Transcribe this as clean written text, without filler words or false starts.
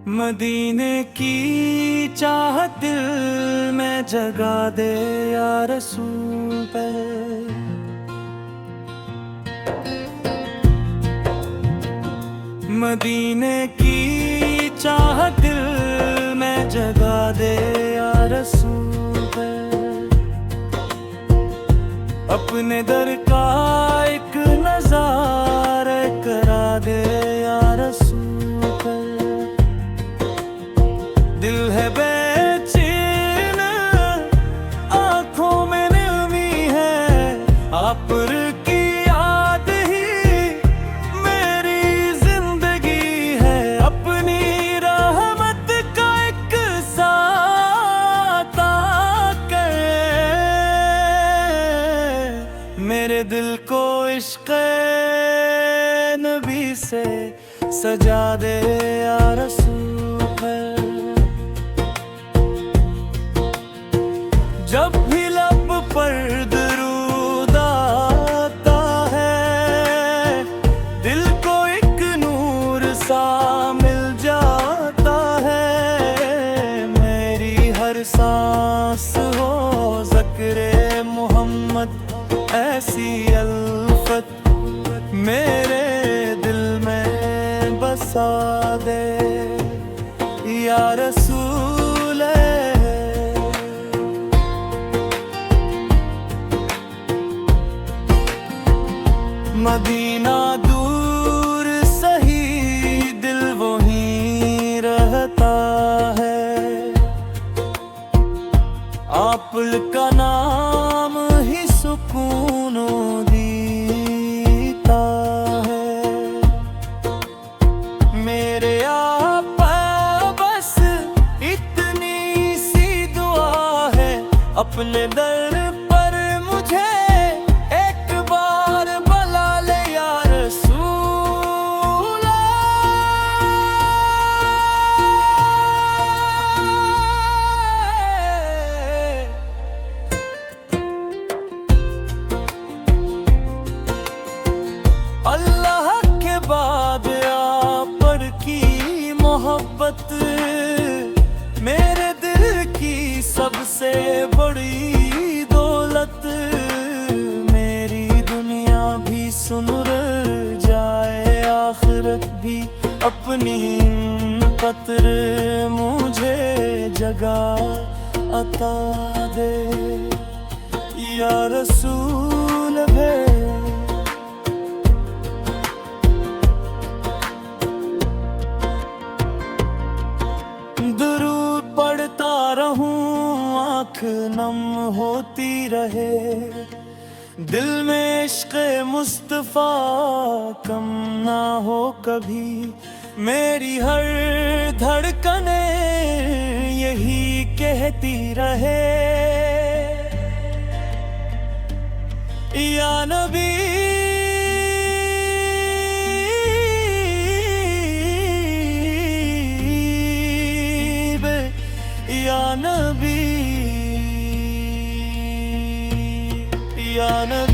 मदीने की चाहत दिल में जगा दे या रसूल पे। मदीने की चाहत दिल में जगा दे या रसूल पे। अपने दर का एक नज़ारा करा दे या रसूल पे। दिल है बेचैन, आँखों में नमी है, आप की याद ही मेरी जिंदगी है। अपनी रहमत का एक साता कर मेरे दिल को इश्क़ नबी से सजा दे या रसूल है। जब भी लब पर दरूद आता है, दिल को एक नूर सा मिल जाता है। मेरी हर सांस हो ज़िक्र मोहम्मद, ऐसी अल्फत मेरे दिल में बसा दे या रसूल है। मदीना दूर सही दिल वहीं रहता है। आप का नाम ही सुकून देता है। मेरे आपा बस इतनी सी दुआ है, अपने दर पर मुझे एक बार बुला ले या रसूल। अल्लाह के बाद आप पर की मोहब्बत मेरे दिल की सबसे बड़ी दौलत। मेरी दुनिया भी सुनुर जाए, आखिरत भी अपनी कतर मुझे जगा अता दे या रसूल है। दुरूद पढ़ता रहूं, आँख नम होती रहे, दिल में इश्क़ मुस्तफ़ा कम ना हो कभी। मेरी हर धड़कने यही कहती रहे या नबी, या नबी, या नबी।